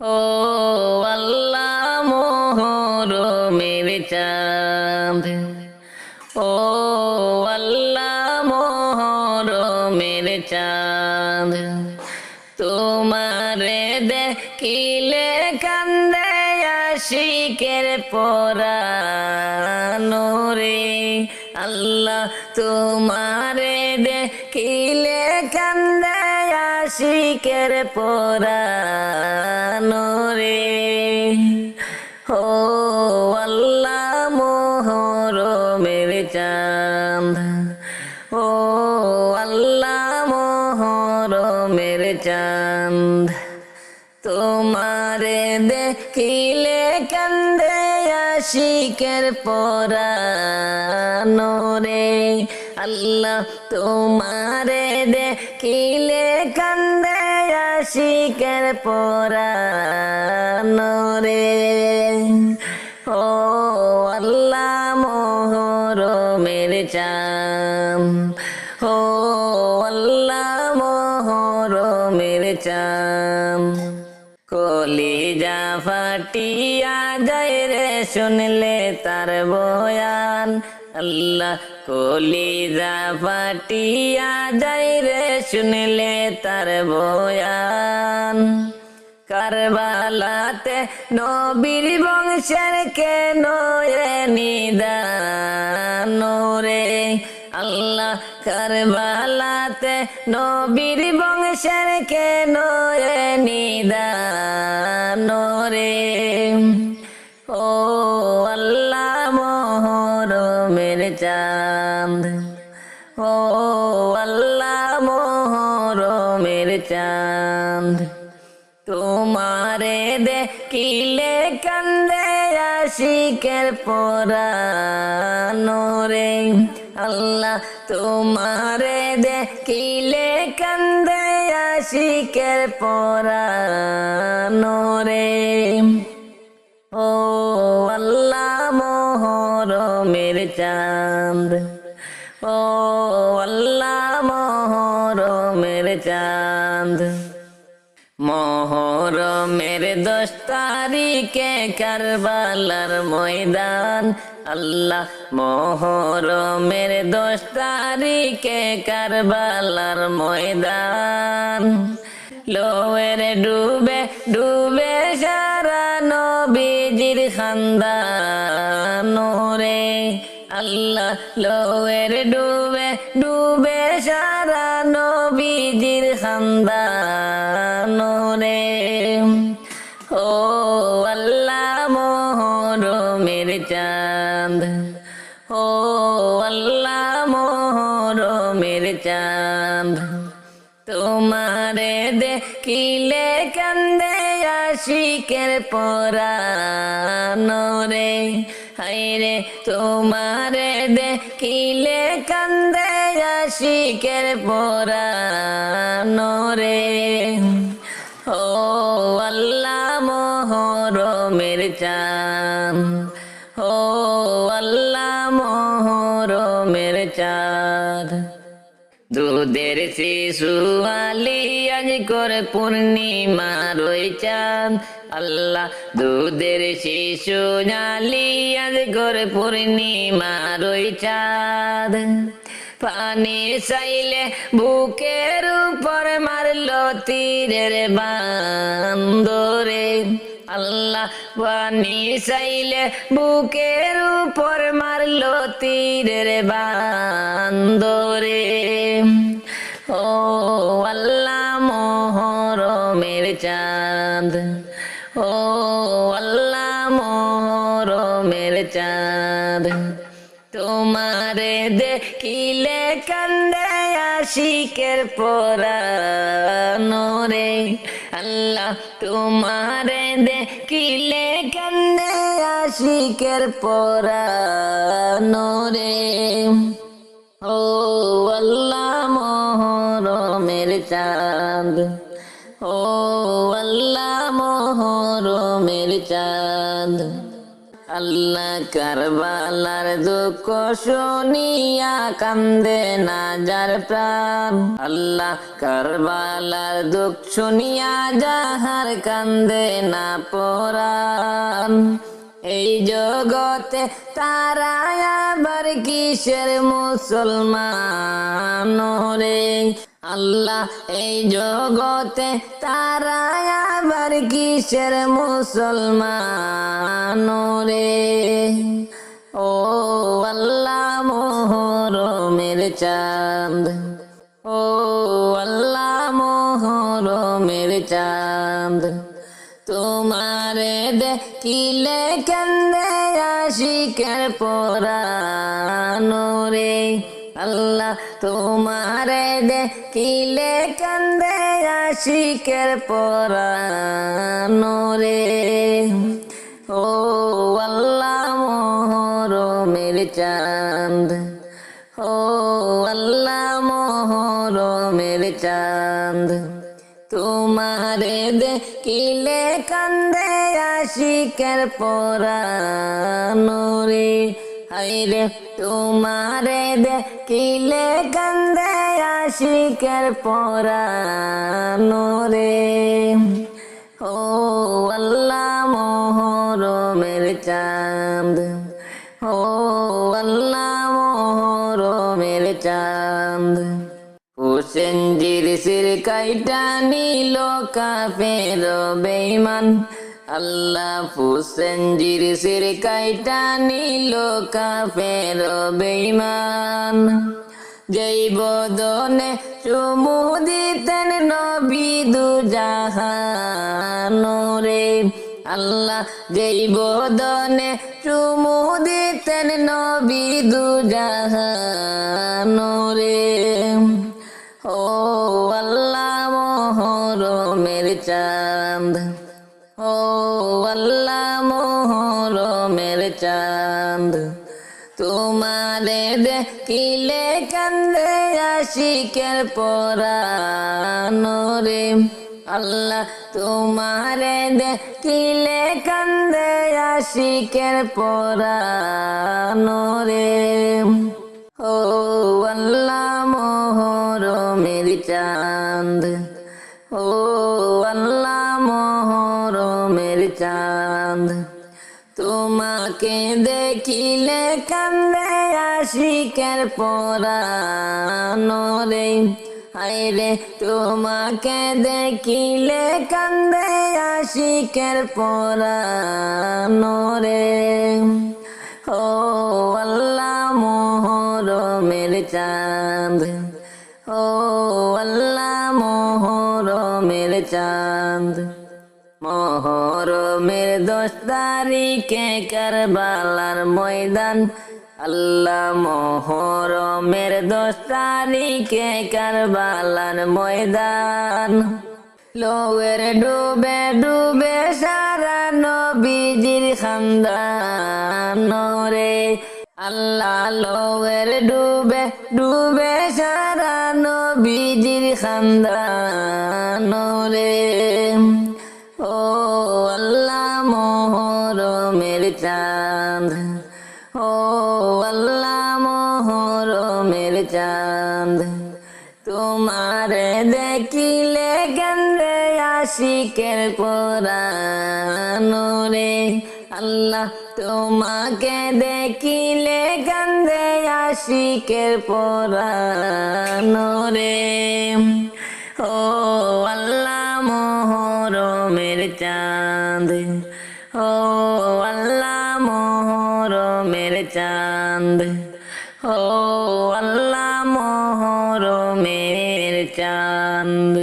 ও আল্লাহ মোহরমের চাঁদ, ও আল্লাহ মোহরমের চাঁদ, তোমারে দেখিলে কান্দে আশিকের পরাণ রে। আল্লাহ তোমারে দেখিলে কান্দে আশিকের পরাণ রে। ও আল্লাহ মোহরমের চাঁদ, ও আল্লাহ মোহরমের চাঁদ, তোমারে দেখিলে কান্দে আশিকের পরাণ রে। আল্লাহ তোমারে দেখিলে কান্দে আশিকের পরাণ রে। ও আল্লাহ মোহরমের চাঁদ, ও আল্লাহ মোহরমের চাঁদ, কলিজা ফাটিয়া যায় রে শুনলে তার বয়ান। আল্লাহ কলিজা ফাটিয়া যায় রে শুনলে তার বয়ান। কারবালাতে নবীর বংশের কেন নিদান রে। আল্লাহ কারবালাতে নবীর বংশের কেন নিদান রে। ও আল্লাহ মোহরমের চাঁদ, ও আল্লাহ মোহরমের চাঁদ, তোমারে দেখিলে কান্দে আশিকের পরাণ রে। আল্লাহ তোমারে দেখিলে কান্দে আশিকের পরাণ রে। ও আল্লাহ মোহরমের চাঁদ, ও আল্লাহ মোহরমের চাঁদ, মোহরমের 10 তারিখে কারবালার ময়দান। আল্লাহ মোহরমের 10 তারিখে কারবালার ময়দান। লোয়ের ডুবে ডুবে সারা নবীজির খানদান রে। আল্লাহ লোয়ের ডুবে ডুবে সারা নবীজির খানদান রে। ও আল্লাহ মোহরমের চাঁদ, ও আল্লাহ মোহরমের চাঁদ, তোমারে দেখিলে কান্দে আশিকের পরাণ রে। হায়রে তোমারে দেখিলে কান্দে আশিকের পরাণ রে। ও আল্লাহ মোহরমের চাঁদ, ও আল্লাহ মোহরমের চাঁদ, দুধের শিশু আলী আজ করে পূর্ণিমার ওই চাঁদ। আল্লাহ দুধের শিশু আলী আজ করে পূর্ণিমার ওই চাঁদ। পানি চাইলে বুকের উপর মারলো তীরের বান্দরে। আল্লাহ পানি চাইলে বুকের উপর মারলো তীরের বান্দরে। ও আল্লাহ মোহরমের চাঁদ, ও আল্লাহ মোহরমের চাঁদ, তোমারে দেখিলে কান্দে আশিকের পরাণ রে। আল্লাহ তোমারে দেখিলে কান্দে আশিকের পরাণ রে। ও আল্লাহ মোহরমের চাঁদ, ও আল্লাহ মোহরমের চাঁদ, আল্লাহ কারবালার দুঃখ শুনিয়া কান্দে না যার প্রাণ, আল্লাহ কারবালার দুঃখ শুনিয়া যাহার কান্দে না পরাণ। এই জগতে তারা আবার কিসের মুসলমান রে, আল্লাহ এই জগতে তারা আবার কিসের মুসলমান রে। ও আল্লাহ মোহরমের চাঁদ, ও আল্লাহ মোহরমের চাঁদ, তোমারে দেখিলে কান্দে আশিকের পরাণ রে, আল্লাহ তোমারে দেখিলে কান্দে আশিকের পরাণ রে। ও আল্লাহ মোহরমের চাঁদ, ও আল্লাহ মোহরমের চাঁদ, তোমারে দেখিলে কান্দে আশিকের পরাণ রে। হায়রে তোমারে দেখিলে কান্দে আশিকের পরাণ রে। ও আল্লাহ মোহরমের চাঁদ, ও আল্লাহ মোহরমের চাঁদ, হুসেনজির শির কাইটা নিল কাফের বেঈমান, আল্লাহ হুসেনজির শির কাইটা নিল কাফের বেঈমান। যেই বদনে চুমু দিতেন নবী দুজাহান রে, আল্লাহ যেই বদনে চুমু দিতেন নবী দুজাহান রে। ও আল্লাহ মোহরমের চাঁদ, ও আল্লাহ মোহরমের চাঁদ, তোমারে দেখিলে কান্দে আশিকের পরাণ রে, আল্লাহ তোমারে দেখিলে কান্দে আশিকের পরাণ রে। ও আল্লাহ মোহরমের চাঁদ, ও আল্লাহ মোহরমের চাঁদ, তোমাকে দেখিলে কান্দে আশিকের পরাণ রে। হায়রে তোমাকে দেখিলে কান্দে আশিকের পরাণ রে। ও আল্লাহ মোহরমের চাঁদ, ও আল্লাহ মোহরমের চাঁদ, মোহরমের 10 তারিখে কারবালার ময়দান, আল্লাহ মোহরমের 10 তারিখে কারবালার ময়দান। লোয়ের ডুবে ডুবে সারা নবীজির খানদান রে, আল্লাহ লোয়ের ডুবে ডুবে সারা নবীজির খানদান রে। ও আল্লাহ মোহরমের চাঁদ, ও আল্লাহ মোহরমের চাঁদ, তোমারে দেখিলে কান্দে আশিকের পরাণ রে, আল্লাহ তোমাকে দেখিলে কান্দে আশিকের পরাণ রে। ও আল্লাহ মোহরমের চাঁদ, ও আল্লাহ মোহরমের চাঁদ, ও আল্লাহ মোহরমের চাঁদ।